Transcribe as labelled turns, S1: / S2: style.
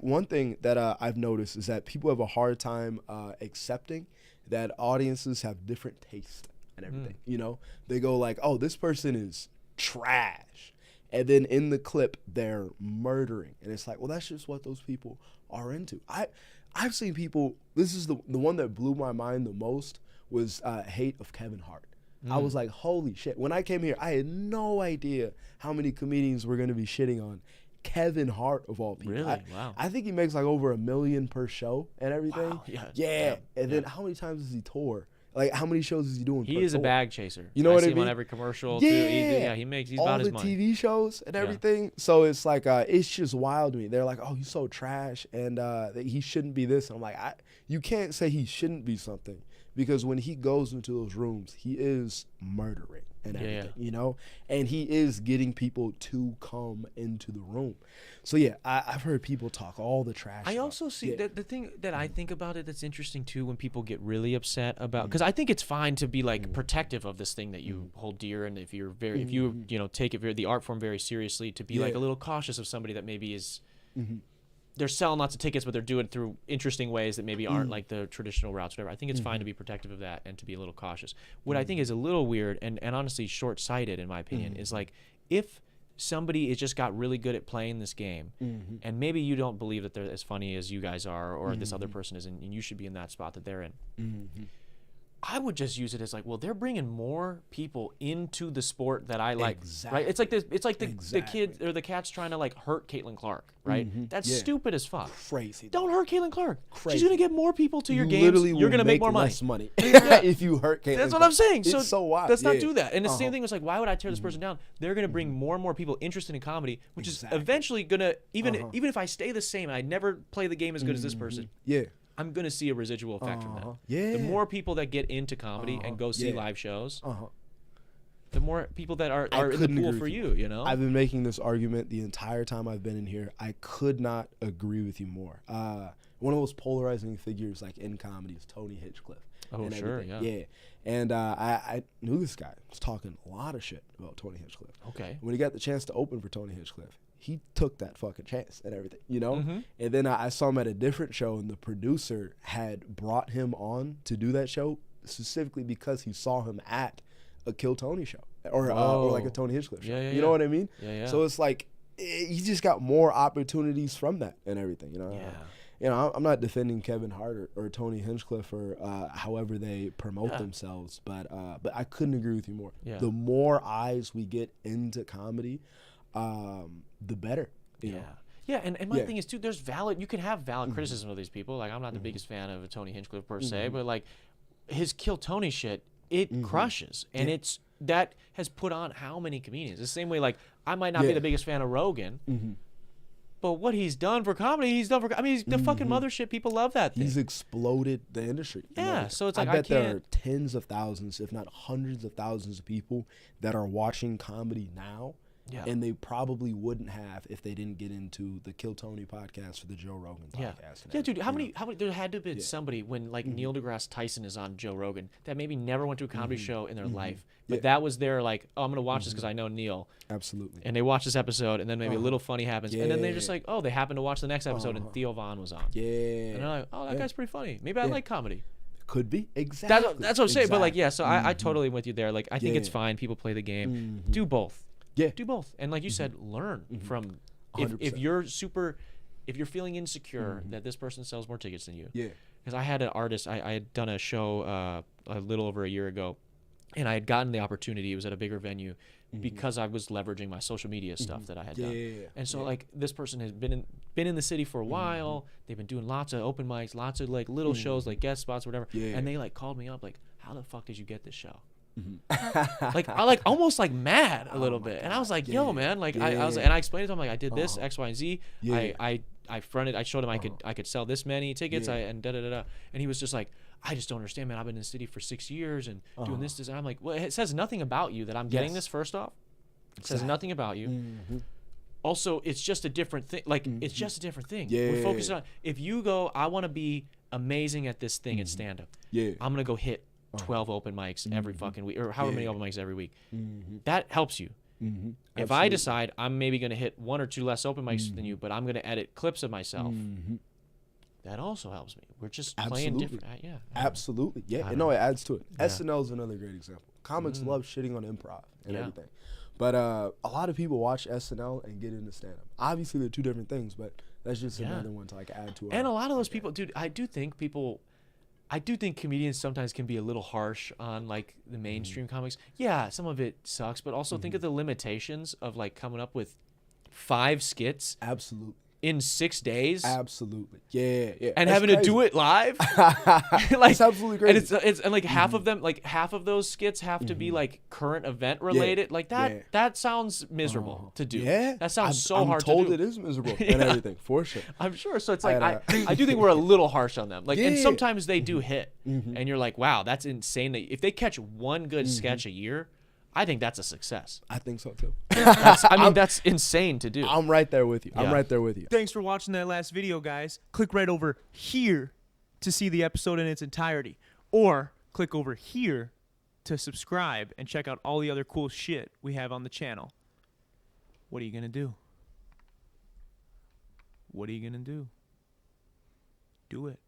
S1: One thing that I've noticed is that people have a hard time accepting that audiences have different taste and everything. You know, they go like, "Oh, this person is trash," and then in the clip they're murdering, and it's like, well, that's just what those people are into. I've seen people. This is the one that blew my mind the most was hate of Kevin Hart. I was like, holy shit. When I came here, I had no idea how many comedians were going to be shitting on Kevin Hart of all people.
S2: Really? Wow.
S1: I think he makes like over $1 million per show and everything.
S2: Wow, yeah.
S1: Yeah. And then how many times does he tour? Like, how many shows is he doing?
S2: He is a bag chaser.
S1: You know what I
S2: see him
S1: mean?
S2: on every commercial.
S1: Yeah.
S2: He's
S1: all
S2: about his
S1: the
S2: money.
S1: TV shows and everything. So it's like, it's just wild to me. They're like, oh, he's so trash and that he shouldn't be this. And I'm like, you can't say he shouldn't be something, because when he goes into those rooms, he is murdering and everything, you know? And he is getting people to come into the room. So, yeah, I've heard people talk all the trash.
S2: I also see that the thing that I think about it that's interesting, too, when people get really upset about, because I think it's fine to be, like, protective of this thing that you hold dear, and if you're very, if you, you know, take it the art form very seriously, to be, like, a little cautious of somebody that maybe is... They're selling lots of tickets, but they're doing it through interesting ways that maybe aren't like the traditional routes, whatever. I think it's fine to be protective of that and to be a little cautious. What I think is a little weird and honestly short-sighted, in my opinion, is like if somebody is just got really good at playing this game, and maybe you don't believe that they're as funny as you guys are, or this other person is, and you should be in that spot that they're in. I would just use it as like, well, they're bringing more people into the sport that I like, right? It's like this. It's like the kid or the cat's trying to like hurt Caitlin Clark, right? That's stupid as fuck.
S1: Crazy.
S2: Don't hurt Caitlin Clark.
S1: Crazy.
S2: She's gonna get more people to your games.
S1: Literally
S2: You're gonna make more money.
S1: less money if you hurt Caitlin.
S2: That's what I'm saying.
S1: It's so wild.
S2: Let's not do that. And the same thing was like, why would I tear this person down? They're gonna bring more and more people interested in comedy, which is eventually gonna even if I stay the same and I never play the game as good as this person. I'm going to see a residual effect from that.
S1: Yeah.
S2: The more people that get into comedy and go see live shows, the more people that are in the pool for you, you know?
S1: I've been making this argument the entire time I've been in here. I could not agree with you more. One of those polarizing figures like in comedy is Tony Hinchcliffe.
S2: Oh, sure,
S1: yeah. And I knew this guy was talking a lot of shit about Tony Hinchcliffe.
S2: Okay.
S1: When he got the chance to open for Tony Hinchcliffe, he took that fucking chance and everything, you know? And then I saw him at a different show, and the producer had brought him on to do that show specifically because he saw him at a Kill Tony show or like a Tony Hinchcliffe show. You know what I mean? So it's like he just got more opportunities from that and everything, you know? You know, I'm not defending Kevin Hart or Tony Hinchcliffe or however they promote themselves, but I couldn't agree with you more. The more eyes we get into comedy, the better. You know?
S2: Yeah, and my thing is too, you can have valid criticism of these people. Like, I'm not the biggest fan of Tony Hinchcliffe per se, but like his Kill Tony shit, it crushes. And that has put on how many comedians? The same way, like, I might not be the biggest fan of Rogan, but what he's done for comedy, he's the fucking mothership. People love that thing.
S1: He's exploded the industry.
S2: Yeah, so it's like,
S1: I bet there are tens of thousands, if not hundreds of thousands of people that are watching comedy now. And they probably wouldn't have if they didn't get into the Kill Tony podcast or the Joe Rogan podcast.
S2: Yeah, dude, how many, there had to have been somebody when like Neil deGrasse Tyson is on Joe Rogan that maybe never went to a comedy show in their life, but that was their like, oh, I'm going to watch this because I know Neil.
S1: Absolutely.
S2: And they watch this episode and then maybe a little funny happens. And then they're just like, oh, they happen to watch the next episode and Theo Von was on. And they're like, oh, that guy's pretty funny. Maybe I like comedy.
S1: Could be. Exactly.
S2: That's what I'm saying. But like, so I totally with you there. Like, I think it's fine. People play the game. Do both. Do both. And like you said, learn from if you're feeling insecure that this person sells more tickets than you. Because I had an artist, I had done a show a little over a year ago, and I had gotten the opportunity. It was at a bigger venue because I was leveraging my social media stuff that I had done. And so like this person has been in the city for a while. They've been doing lots of open mics, lots of like little shows, like guest spots, whatever. And they like called me up like, how the fuck did you get this show? Like I like almost like mad a little bit, and I was like, "Yo, man!" Like I was, and I explained it to him like I did this X, Y, and Z. I fronted. I showed him I could sell this many tickets. And da da da da. And he was just like, "I just don't understand, man. I've been in the city for 6 years and doing this. And I'm like, well, it says nothing about you that I'm getting this. First off, it says nothing about you. Also, it's just a different thing. Like it's just a different thing. We're focused on if you go, I want to be amazing at this thing at stand up. I'm gonna go hit 12 open mics every fucking week, or however many open mics every week. That helps you.
S1: Mm-hmm.
S2: If I decide I'm maybe going to hit 1 or 2 less open mics than you, but I'm going to edit clips of myself, that also helps me. We're just playing different. Yeah.
S1: Absolutely. Yeah. No, it adds to it. Yeah. SNL is another great example. Comics love shitting on improv and everything. But a lot of people watch SNL and get into stand-up. Obviously, they're two different things, but that's just another one to like add to it.
S2: And a lot of those people, dude, I do think comedians sometimes can be a little harsh on like the mainstream comics. Yeah, some of it sucks, but also think of the limitations of like coming up with 5 skits.
S1: Absolutely.
S2: In 6 days.
S1: Absolutely. Yeah.
S2: And that's having crazy. To do it live.
S1: Like, it's absolutely crazy.
S2: And like half of them, like half of those skits have to be like current event related. Yeah. Like that sounds miserable to do.
S1: Yeah.
S2: That sounds hard to do.
S1: I'm told it is miserable and everything, for sure.
S2: I'm sure. So it's like, I do think we're a little harsh on them. Like, and sometimes they do hit. And you're like, wow, that's insane. If they catch one good sketch a year, I think that's a success.
S1: I think so too.
S2: That's insane to do.
S1: I'm right there with you.
S2: Yeah.
S1: I'm right there with you.
S3: Thanks for watching that last video, guys. Click right over here to see the episode in its entirety. Or click over here to subscribe and check out all the other cool shit we have on the channel. What are you going to do? What are you going to do? Do it.